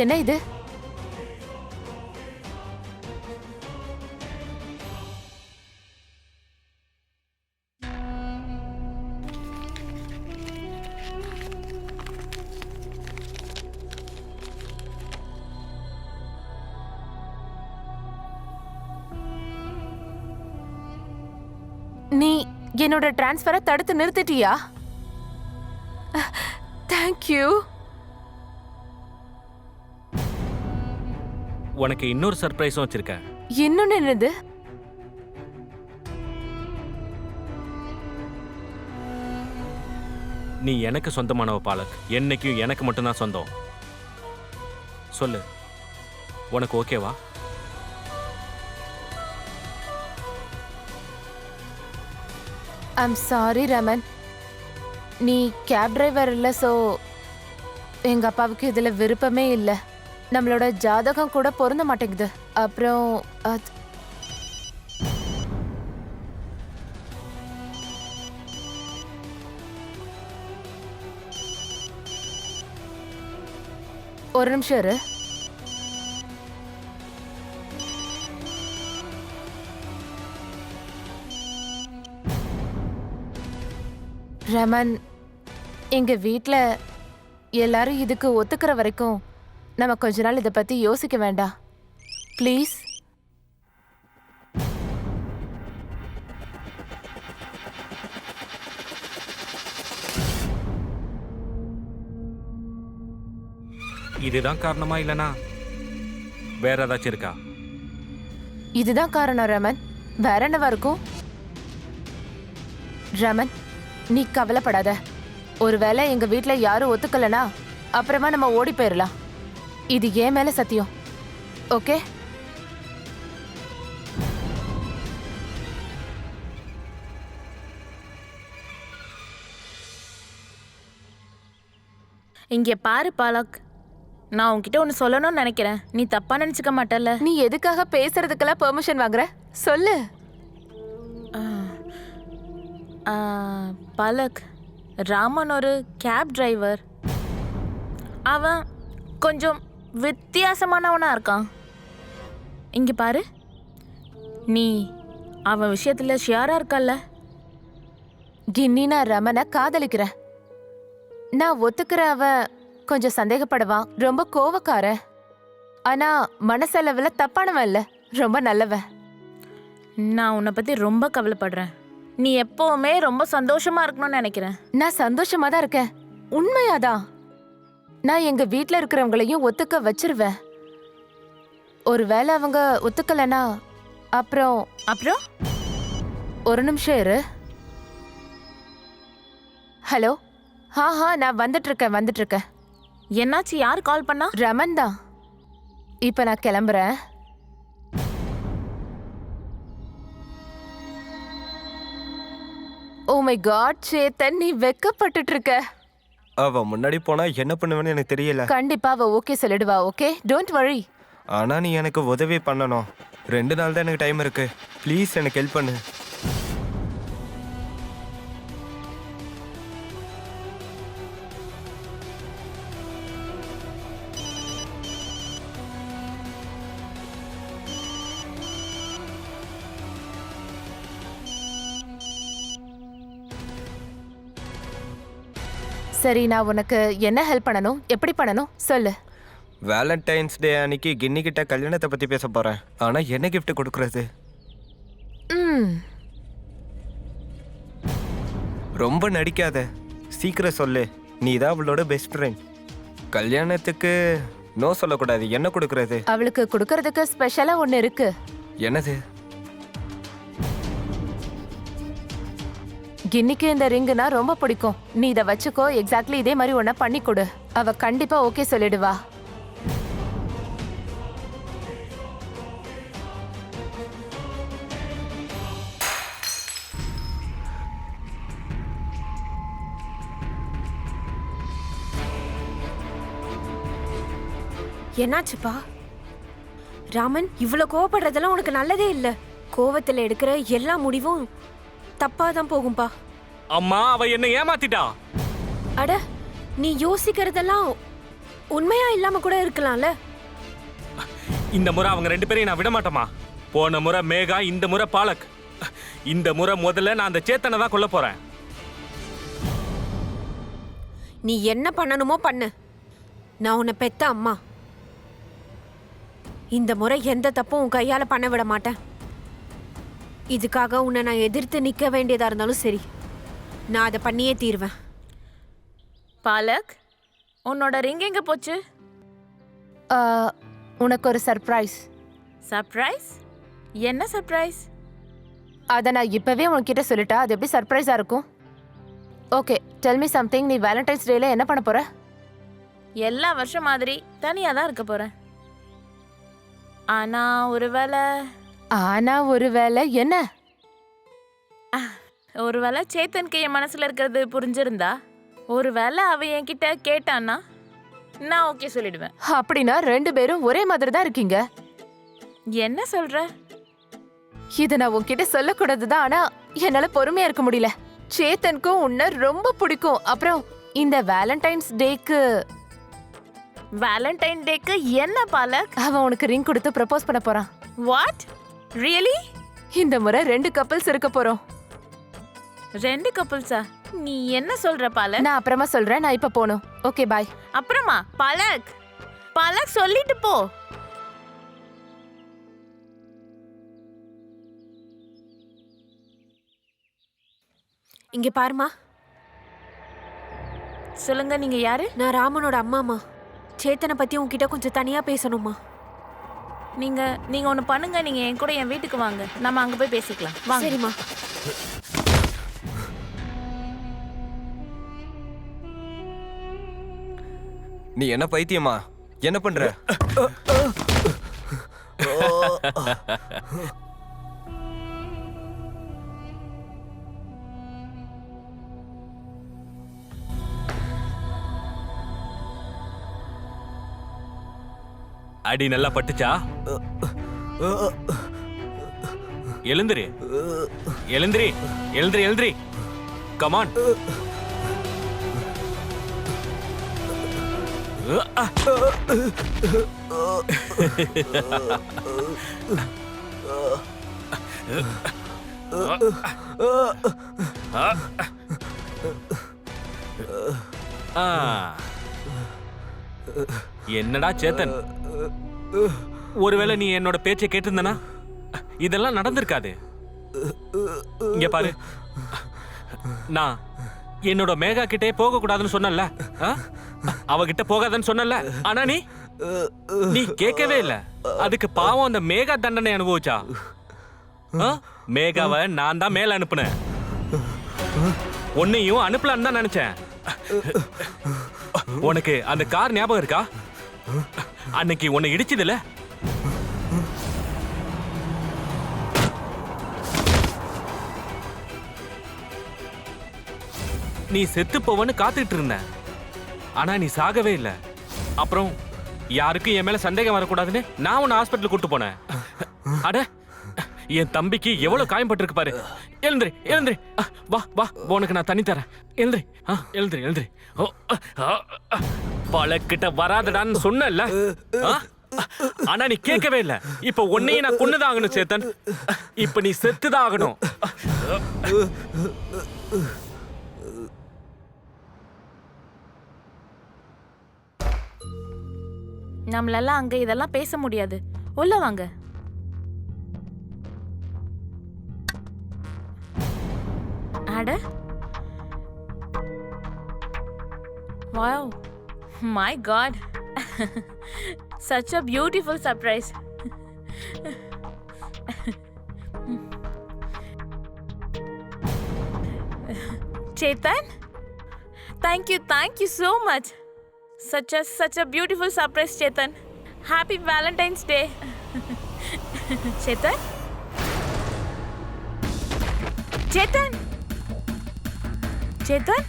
Speaker 5: என்ன இது? நீ என்னோட டிரான்ஸ்ஃபரை தடுத்து நிறுத்திட்டியா? தேங்க்யூ.
Speaker 2: உனக்கு இன்னொரு சர்ப்ரைஸும் வச்சிருக்கேன்.
Speaker 5: இன்னொன்னு என்னது?
Speaker 2: நீ எனக்கு சொந்தமானவ பாலக். என்னைக்கும் எனக்கு மட்டும்தான் சொந்தம். சொல்லு, உனக்கு ஓகேவா?
Speaker 5: ஐம் சாரி ரமன், நீ கேப் டிரைவர் இல்லை, ஸோ எங்கள் அப்பாவுக்கு இதில் விருப்பமே இல்லை. நம்மளோட ஜாதகம் கூட பொருந்த மாட்டேங்குது. அப்புறம் ஒரு நிமிஷம் இரு. ரமன், எங்க வீட்டில் எல்லாரும் இதுக்கு ஒத்துக்கிற வரைக்கும் நம்ம கொஞ்ச நாள் இதை பத்தி யோசிக்க வேண்டாம், ப்ளீஸ்.
Speaker 2: இதுதான் காரணமா இல்லனா வேற ஏதாச்சும் இருக்கா?
Speaker 5: இதுதான் காரணம் ரமன். வேற என்னவா இருக்கும்? ரமன், நீ கவலைப்படாத. ஒருவேளை எங்க வீட்ல யாரும் ஒத்துக்கலனா அப்புறமா நம்ம ஓடி போயிடலாம். இது ஏன் மேல சத்தியம், ஓகே?
Speaker 4: இங்கே பாரு பாலக், நான் உன்கிட்ட ஒன்று சொல்லணும்னு நினைக்கிறேன். நீ தப்பா நினச்சிக்க மாட்டல்ல?
Speaker 5: நீ எதுக்காக பேசுறதுக்கெல்லாம் பெர்மிஷன் வாங்குற? சொல்லு.
Speaker 4: பாலக், ராமன் ஒரு கேப் டிரைவர். அவன் கொஞ்சம் வித்தியாசமானவனா இருக்கான். இங்கே பாரு, நீ அவன் விஷயத்தில் ஷியாரா இருக்கல்ல?
Speaker 5: கின்னி, நான் ரமனை காதலிக்கிறேன். நான் ஒத்துக்கிற அவன் கொஞ்சம் சந்தேகப்படுவான், ரொம்ப கோவக்கார. ஆனா மனசளவுல தப்பானவன் இல்ல, ரொம்ப நல்லவன்.
Speaker 4: நான் உன்னை பற்றி ரொம்ப கவலைப்படுறேன். நீ எப்போவுமே ரொம்ப சந்தோஷமா இருக்கணும்னு நினைக்கிறேன்.
Speaker 5: நான் சந்தோஷமா தான் இருக்கேன், உண்மையாதான். நான் எங்க வீட்ல இருக்கிறவங்களையும் ஒத்துக்க வச்சிருவேன். ஒருவேளை அவங்க ஒத்துக்கலனா அப்புறம்
Speaker 4: அப்புறம்
Speaker 5: ஒரு நிமிஷம் இரு. ஹலோ, நான் வந்துட்டு இருக்கேன்.
Speaker 4: என்னாச்சு? யார் கால் பண்ணா?
Speaker 5: ரமன் தான். இப்ப நான் கிளம்புறேன். ஓ மை காட் சேத்தன், நீ வெக்கப்பட்டுட்டு இருக்க.
Speaker 6: அவ முன்னாடி போனா என்ன பண்ணுவேன்னு எனக்கு தெரியல.
Speaker 5: கண்டிப்பா அவ ஓகே சொல்லிடுவா, ஓகே, டோன்ட் வரி.
Speaker 6: ஆனா நீ எனக்கு உதவி பண்ணணும். 2 நாள் தான் எனக்கு டைம் இருக்கு. ப்ளீஸ் எனக்கு ஹெல்ப் பண்ணு.
Speaker 5: சரி, நான் உனக்கு என்ன ஹெல்ப் பண்ணணும், எப்படி பண்ணணும் சொல்லு.
Speaker 6: வேலண்டைன்ஸ் டே அன்னைக்கு கின்னி கிட்ட கல்யாணத்தை பத்தி பேச போறேன். ஆனா என்ன கிஃப்ட் கொடுக்கறது? ரொம்ப நடிக்காத, சீக்கிரம் சொல்லு. நீ தான் அவளோட பெஸ்ட் ஃப்ரெண்ட். கல்யாணத்துக்கு நோ சொல்லக்கூடாது. என்ன கொடுக்கறது?
Speaker 5: அவளுக்கு கொடுக்கறதுக்கு ஸ்பெஷலா ஒண்ணு இருக்கு.
Speaker 6: என்னது?
Speaker 5: கின்னிக்கு இந்த ரிங்குனா ரொம்ப பிடிக்கும். நீ இதை வச்சுக்கோ. எக்ஸாக்ட்லி இதே மாதிரி ஒன்னா பண்ணி கொடு. அவ கண்டிப்பா ஓகே சொல்லிடுவா.
Speaker 3: என்னாச்சுப்பா? ராமன், இவ்வளவு கோவப்படுறதெல்லாம் உனக்கு நல்லதே இல்ல. கோவத்துல எடுக்கிற எல்லா முடிவும் தப்பாதான் போகும்பா.
Speaker 2: அம்மா, அவ என்ன ஏமாத்திட்டா.
Speaker 3: அட, நீ யோசிக்கிறதெல்லாம் உண்மையா இல்லாம கூட இருக்கலாம்ல.
Speaker 2: இந்த முறை அவங்க 2 பேரையும் நான் விட மாட்டேமா. போன முறை மேகா, இந்த முறை பாலக். இந்த முறை முதல்ல நான் அந்த சேத்தனை தான் கொல்ல போறேன்.
Speaker 3: நீ என்ன பண்ணணுமோ பண்ணு. நான் உன்னை பெத்த அம்மா. இந்த முறை எந்த தப்பும் உன் கையால பண்ண விட மாட்டேன். இதுக்காக உன்னை நான் எதிர்த்து நிக்க வேண்டியதா இருந்தாலும் சரி, நான் அதை பண்ணியே தீருவேன்.
Speaker 4: பாலக், உன்னோட ரிங் எங்க போச்சு?
Speaker 5: உனக்கு ஒரு சர்ப்ரைஸ்.
Speaker 4: சர்ப்ரைஸ்? என்ன சர்ப்ரைஸ்?
Speaker 5: அதை நான் இப்பவே உன்கிட்ட சொல்லிட்டா அது எப்படி சர்ப்ரைஸா இருக்கும்? Okay, tell me something. நீ வேலண்டைன்ஸ் டேல என்ன பண்ண போற?
Speaker 4: எல்லா வருஷம் மாதிரி தனியா தான் இருக்க போறேன். ஆனா ஒருவேளை என்ன? ஒருவேளை சேத்தனுக்கு என் மனசுல இருக்கிறது புரிஞ்சிருந்தா, ஒருவேளை அவ என்கிட்ட கேட்டான்னா நான் ஓகே சொல்லிடுவேன்.
Speaker 5: அப்படின்னா 2 பேரும் ஒரே மாதிரி தான் இருக்கீங்க.
Speaker 4: என்ன சொல்ற?
Speaker 5: இதை நான் உன்கிட்ட சொல்லக்கூடாதுதான், ஆனா என்னால பொறுமையா இருக்க முடியல. சேத்தனுக்கும் உன்னை ரொம்ப பிடிக்கும். அப்புறம் இந்த வேலண்டைன்ஸ் டேக்கு
Speaker 4: என்ன பாலக்?
Speaker 5: அவன் உனக்கு ரிங் கொடுத்து ப்ரப்போஸ் பண்ண போறான்.
Speaker 4: வாட்? ரியலி?
Speaker 5: இந்த முறை 2 கப்பல்ஸ் இருக்க போறோம்.
Speaker 4: 2 கப்பல்ஸா? நீ என்ன சொல்ற பாலக்?
Speaker 5: நான் அப்புறமா சொல்றேன். நான் இப்ப போகணும். ஓகே, பாய்.
Speaker 4: அப்புறமா? பாலக் சொல்லிட்டு போ.
Speaker 3: இங்க பாருமா.
Speaker 4: சொல்லுங்க, நீங்க யாரு?
Speaker 3: நான் ராமனோட அம்மாமா. சேத்தனை பத்தி உன்கிட்ட கொஞ்சம் தனியா பேசணுமா?
Speaker 4: நீங்க ஒண்ணு பண்ணுங்க, நீங்க என் கூட என் வீட்டுக்கு வாங்க, நம்ம அங்க போய் பேசிக்கலாம். வாங்க.
Speaker 3: சரிம்மா.
Speaker 6: நீ என்ன பைத்தியமா? என்ன பண்ற?
Speaker 2: அடி நல்லா பட்டுச்சா? எழுந்திரி எழுந்திரி எழுந்திரி எழுந்திரி. கமான். என்னடா சேத்தன், ஒருவேளை நீ என்னோட பேச்சை கேட்டிருந்தனா இதெல்லாம் நடந்திருக்காது. இங்க பாரு, நான் என்னோட மேகா கிட்டே போக கூடாதுன்னு சொன்னல, அவகிட்ட போகாதன்னு சொன்னல. ஆனா நீ கேட்கவே இல்ல. அதுக்கு பாவம் அந்த மேகா தண்டனை அனுபவிச்சா. மேகாவை நான் தான் மேல அனுப்புனேன். உன்னையும் அனுப்பலான்னு தான் நினைச்சேன். உனக்கு அந்த கார் ஞாபகம் இருக்கா? அன்னைக்கு உன்னை இடிச்சதுல நீ செத்து போவன்னு காத்துக்கிட்டு இருந்த. ஆனா நீ சாகவே இல்லை. அப்புறம் யாருக்கும் என் மேல சந்தேகம் வரக்கூடாதுன்னு நான் உன்னை ஹாஸ்பிட்டல் கூட்டு போனேன். அட, என் தம்பிக்கு எவ்வளவு காயம்பட்டிருக்கு பாரு. எழுந்திரி எழுந்திரி. வா வா, உனக்கு நான் தண்ணி தரேன். எழுந்திரி எழுந்திரி எழுந்திரி. பழக்கிட்ட வராதடான்னு சொன்னல, ஆனா நீ கேட்கவே இல்ல. இப்ப உன்னையும் நான் கொன்னுதான் ஆகணும் சேத்தன். இப்ப நீ செத்துதான் ஆகணும்.
Speaker 4: நம்மளெல்லாம் அங்க இதெல்லாம் பேச முடியாது. உள்ள வாங்க. அட, wow, my god, such a beautiful surprise. Chetan, thank you so much. Such a beautiful surprise, Chetan. Happy Valentine's Day. Chetan? Chetan? Chetan?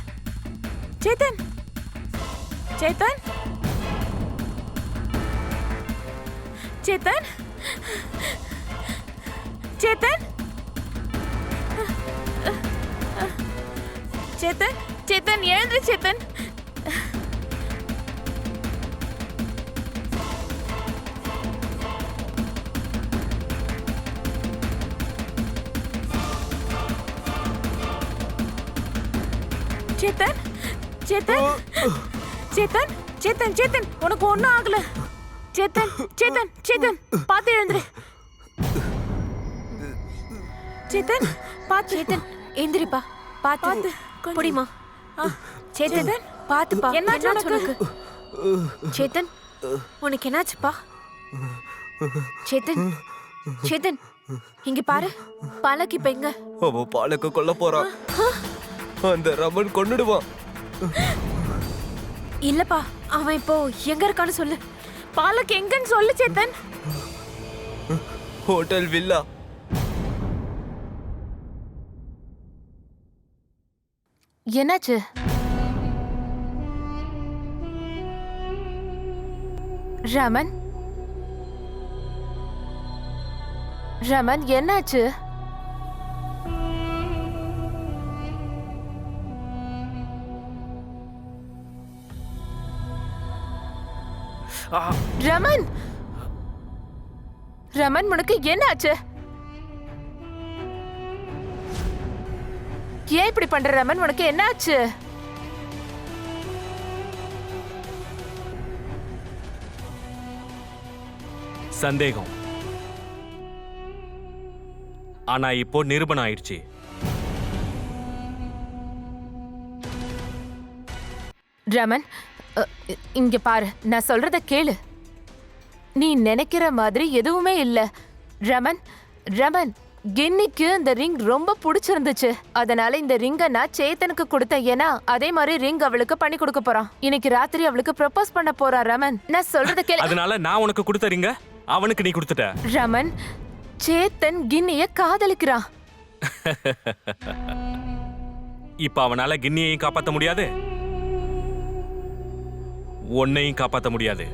Speaker 4: Chetan? Chetan? Chetan? Chetan? Chetan? Chetan, எழுந்திரு சேத்தன். சேத்தன், சேத்தன், சேத்தன், சேத்தன், சேத்தன், உனக்கு ஒண்ணும் ஆகல. சேத்தன், சேத்தன், சேத்தன், பாத்து எழுந்துரு. சேத்தன் பாத்து.
Speaker 3: சேத்தன் எந்திரிப்பா, பாத்து
Speaker 4: பாத்து, கொஞ்சம்.
Speaker 3: புடிமா. சேத்தன் பாத்துப்பா,
Speaker 4: என்னாச்சு
Speaker 3: என்னாச்சு உனக்கு? சேத்தன் உனக்கு என்னாச்சுப்பா? சேத்தன் சேத்தன் இங்க பாரு, பாலக் இப்ப எங்க?
Speaker 6: அவன் பாலக்க கொல்ல போறான். அந்த ரமன் கொன்னுடுவான்.
Speaker 3: இல்லப்பா, அவன் இப்போ எங்க இருக்கான்னு சொல்லு.
Speaker 4: பாலக் எங்கன்னு சொல்லு சேத்தன்.
Speaker 6: Hotel villa.
Speaker 5: என்னாச்சு? ரமன், ரமன் என்னாச்சு? ரமன், ரமன் உனக்கு என்னாச்சு? ஏன் இப்படி பண்ற ரமன்? உனக்கு என்னாச்சு?
Speaker 2: சந்தேகம். ஆனா இப்போ நிரூபணம் ஆயிடுச்சு.
Speaker 5: ரமன், இங்க பாரு, நான் சொல்றத கேளு. நீ நினைக்கிற மாதிரி எதுவுமே இல்ல. ரமன், ரமன், கின்னிக்கு இந்த ரிங் ரொம்ப பிடிச்சிருந்துச்சு. அதனால இந்த ரிங்க நான் சேத்தனுக்கு கொடுத்தேன். ஏன்னா அதே மாதிரி ரிங் அவளுக்கு பண்ணி கொடுக்க போறான். இன்னைக்கு ராத்திரி அவளுக்கு ப்ரப்போஸ் பண்ண போறா. ரமன், நான் சொல்றத கேளு.
Speaker 2: அதனால நான் உனக்கு கொடுத்தறீங்க, அவனுக்கு நீ கொடுத்துட்ட.
Speaker 5: ரமன், சேத்தன் கின்னிய காதலிக்கிறான்.
Speaker 2: இப்ப அவனால கின்னியையும் காப்பாத்த முடியாது, உன்னையும் காப்பாத்த முடியாது.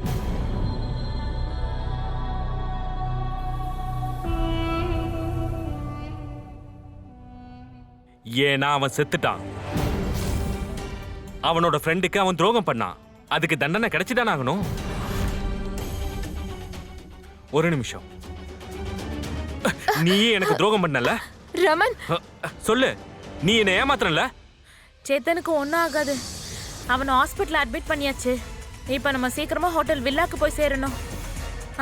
Speaker 2: ஏன்னா அவன் செத்துட்டான். அவனோட ஃப்ரெண்டுக்கு அவன் துரோகம் பண்ணான். அதுக்கு தண்டனை கிடைச்சுதானே ஆகணும். ஒரு நிமிஷம், நீ எனக்கு துரோகம் பண்ணல?
Speaker 5: ரமன்,
Speaker 2: சொல்லு, நீ என்ன ஏமாத்தறல?
Speaker 4: சேத்தனுக்கு ஒன்றும் ஆகாது. அவனை ஹாஸ்பிட்டல் அட்மிட் பண்ணியாச்சு. இப்போ நம்ம சீக்கிரமா ஹோட்டல் வில்லாக்கு போய் சேரணும்.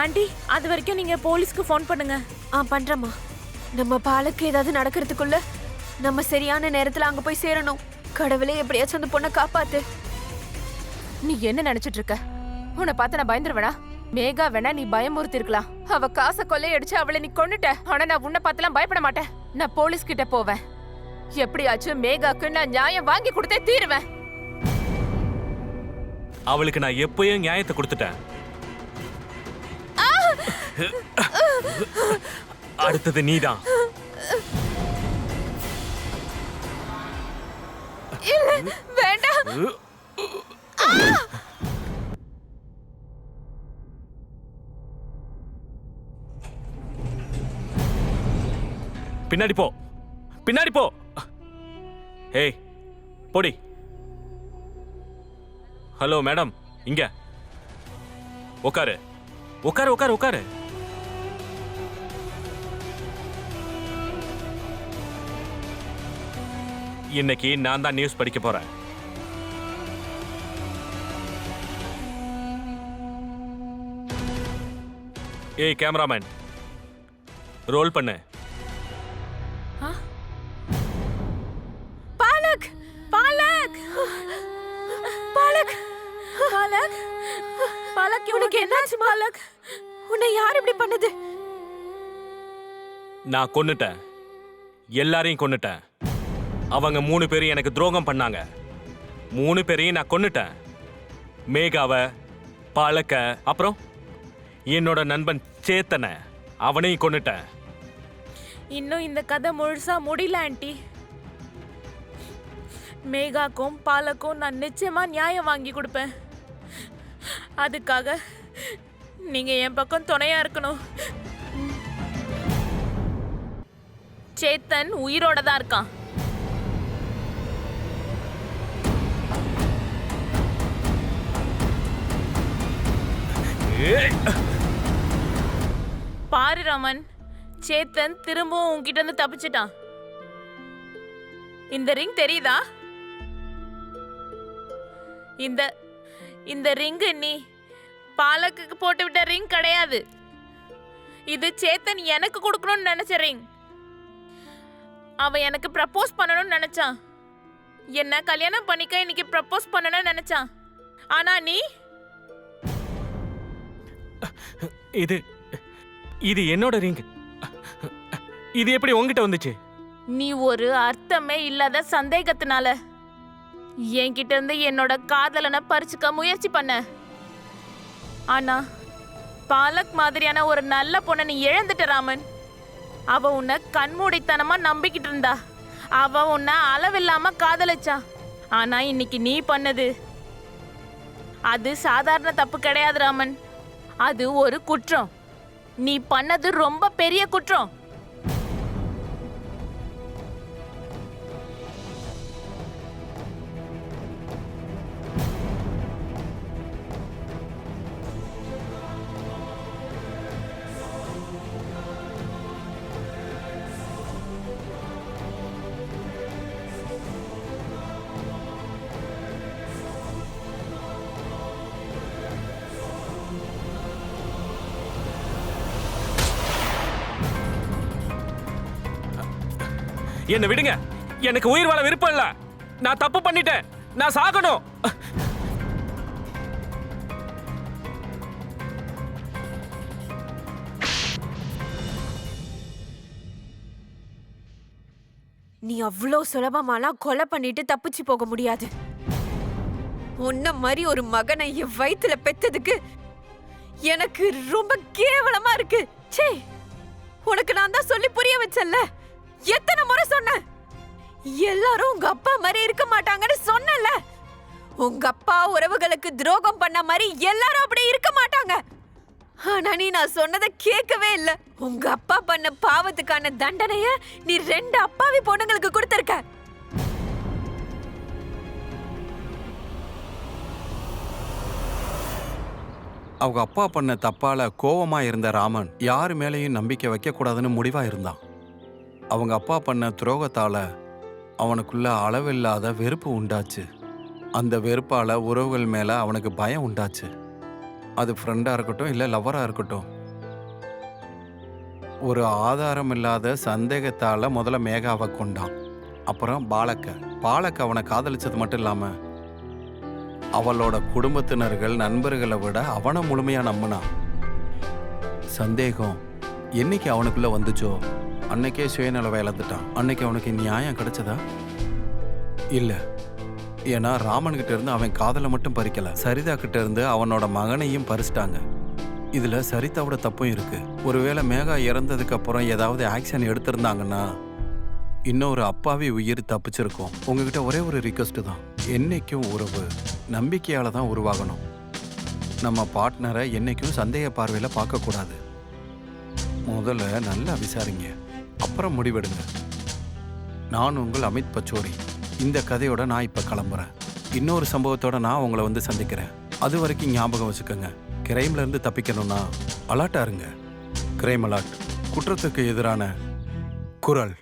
Speaker 4: ஆண்டி, அது வரைக்கும் நீங்க போலீஸ்க்கு ஃபோன் பண்ணுங்க.
Speaker 3: பண்றேம்மா. நம்ம பாலுக்கு ஏதாவது நடக்கிறதுக்குள்ள நம்ம சரியான நேரத்துல அங்க போய் சேரணும். கடவுளே, எப்படியாச்சும் அந்த பொண்ணை காப்பாத்து.
Speaker 5: நீ என்ன நினைச்சிட்டு இருக்க? உன்னை பார்த்து நான் பயந்துருவேனா? மேகா வேணா நீ பயமுறுத்தி இருக்கலாம். அவ காசை கொள்ளையடிச்சு அவளை நீ கொன்னுட்ட. ஆனா நான் உன்னை பார்த்துலாம் பயப்பட மாட்டேன். நான் போலீஸ் கிட்ட போவேன். எப்படியாச்சும் மேகாக்கு நான் நியாயம் வாங்கி கொடுத்தே தீருவேன்.
Speaker 2: அவளுக்கு நான் எப்பயும் நியாயத்தை கொடுத்துட்டேன். அடுத்தது நீதான்.
Speaker 5: வேண்டாம்.
Speaker 2: பின்னாடி போ, பின்னாடி போ. ஏய், போடி. ஹலோ மேடம், இங்க உட்காரு, உட்காரு, உட்காரு, உட்காரு. இன்னைக்கு நான் தான் நியூஸ் படிக்க போறேன். ஏய் கேமராமேன், ரோல் பண்ணு.
Speaker 4: பாலக், பாலக், பாலக், பாலக், பாலக், உனக்கு என்னாச்சு பாலக்?
Speaker 3: உன்னை யார் இப்படி பண்ணது?
Speaker 2: நான் கொன்னுட்டேன், எல்லாரையும் கொன்னுட்டேன். அவங்க 3 பேரும் எனக்கு துரோகம் பண்ணாங்க. 3 பேரையும் நான் கொன்னுட்டேன். மேகாவை, பாலக்க, அப்புறம் என்னோட நண்பன் சேத்தனை, அவனையும் கொன்னுட்டேன்.
Speaker 4: இன்னும் இந்த கதை முழுசா முடியல ஆண்டி. மேகாக்கும் பாலக்கும் நான் நிச்சயமா நியாயம் வாங்கி கொடுப்பேன். அதுக்காக நீங்க என் பக்கம் துணையா இருக்கணும். சேத்தன் உயிரோட தான் இருக்கான். பாரு ரமன், சேத்தன் திரும்பவும் உன்கிட்ட இருந்து தப்பிச்சிட்டான். இந்த ரிங் தெரியுதா? இந்த ரிங் நீ பாலக்கு போட்டு விட்ட ரிங் கிடையாது. இது சேத்தன் எனக்கு கொடுக்கணும்னு நினைச்ச ரிங். அவன் எனக்கு ப்ரப்போஸ் பண்ணணும்னு நினைச்சான். என்ன கல்யாணம் பண்ணிக்க இன்னைக்கு ப்ரப்போஸ் பண்ணணும்னு நினைச்சான். ஆனா நீ
Speaker 2: இது இது என்னோட ரிங். இது எப்படி உங்ககிட்ட வந்துச்சு?
Speaker 4: நீ ஒரு அர்த்தமே இல்லாத சந்தேகத்தினால என்கிட்ட இருந்து என்னோட காதலனை பறிச்சுக்க முயற்சி பண்ண. ஆனா பாலக் மாதிரியான ஒரு நல்ல பொண்ணை நீ இழந்துட்ட ராமன். அவ உன்னை கண்மூடித்தனமா நம்பிக்கிட்டு இருந்தா. அவ உன்னை அளவில்லாம காதலிச்சா. ஆனா இன்னைக்கு நீ பண்ணது அது சாதாரண தப்பு கிடையாது ராமன். அது ஒரு குற்றம். நீ பண்ணது ரொம்ப பெரிய குற்றம்.
Speaker 2: என்ன விடுங்க. எனக்கு உயிர் வாழ விருப்பம் இல்ல. நான் தப்பு பண்ணிட்டேன். நான் சாகணும்.
Speaker 3: நீ அவ்வளோ சுலபமாலாம் கொலை பண்ணிட்டு தப்பிச்சு போக முடியாது. உன்ன மாதிரி ஒரு மகனை என் வயித்துல பெத்ததுக்கு எனக்கு ரொம்ப கேவலமா இருக்கு. ச்சே, உனக்கு நான் தான் சொல்லி புரிய வச்சேன்ல. எத்தனை முறை சொன்ன? எல்லாரும் உங்க அப்பா மாதிரி இருக்க மாட்டாங்கன்னு சொன்னல. உங்க அப்பா உறவுகளுக்கு துரோகம் பண்ண மாதிரி எல்லாரும் அப்படி இருக்க மாட்டாங்க. ஆனா நீ நான் சொன்னதை கேட்கவே இல்ல. உங்க அப்பா பண்ண பாவத்துக்கான தண்டனைய நீ 2 அப்பாவி பொண்ணுங்களுக்கு கொடுத்திருக்க.
Speaker 7: அவங்க அப்பா பண்ண தப்பால கோவமா இருந்த ராமன் யாரு மேலேயும் நம்பிக்கை வைக்கக்கூடாதுன்னு முடிவா இருந்தான். அவங்க அப்பா பண்ண துரோகத்தால அவனுக்குள்ள அளவில்லாத வெறுப்பு உண்டாச்சு. அந்த வெறுப்பால உறவுகள் மேல அவனுக்கு பயம் உண்டாச்சு. அது ஃப்ரெண்டா இருக்கட்டும் இல்ல லவ்வரா இருக்கட்டும். ஒரு ஆதாரம் இல்லாத சந்தேகத்தால முதல்ல மேகாவை கொண்டான். அப்புறம் பாலக்க அவனை காதலிச்சது மட்டும் இல்லாம அவளோட குடும்பத்தினர்கள் நண்பர்களை விட அவனை முழுமையா நம்பினான். சந்தேகம் என்னைக்கு அவனுக்குள்ள வந்துச்சோ அன்னைக்கே சுயநலவை இழந்துட்டான். அன்னைக்கு அவனுக்கு நியாயம் கிடைச்சதா? இல்ல. ஏன்னா ராமன் கிட்ட இருந்து அவன் காதலை மட்டும் பறிக்கல, சரிதா கிட்ட இருந்து அவனோட மகனையும் பறிச்சிட்டாங்க. இதுல சரிதாவோட தப்பும் இருக்கு. ஒருவேளை மேகா இறந்ததுக்கு அப்புறம் ஏதாவது ஆக்ஷன் எடுத்திருந்தாங்கன்னா இன்னொரு அப்பாவி உயிர் தப்பிச்சிருக்கும். உங்ககிட்ட ஒரே ஒரு ரிக்வெஸ்ட் தான். என்னைக்கும் உறவு நம்பிக்கையால தான் உருவாகணும். நம்ம பார்ட்னரை என்னைக்கும் சந்தேக பார்வையில பார்க்கக்கூடாது. முதல்ல நல்லா விசாரிங்க, அப்புறம் முடிவெடுங்க. நான் உங்கள் அமித் பச்சோரி. இந்த கதையோட நான் இப்ப கிளம்புறேன். இன்னொரு சம்பவத்தோட நான் உங்களை வந்து சந்திக்கிறேன். அது வரைக்கும் ஞாபகம் வச்சுக்கோங்க, கிரைம்ல இருந்து தப்பிக்கணும்னா அலர்ட்டா இருங்க. கிரைம் அலர்ட், குற்றத்துக்கு எதிரான குரல்.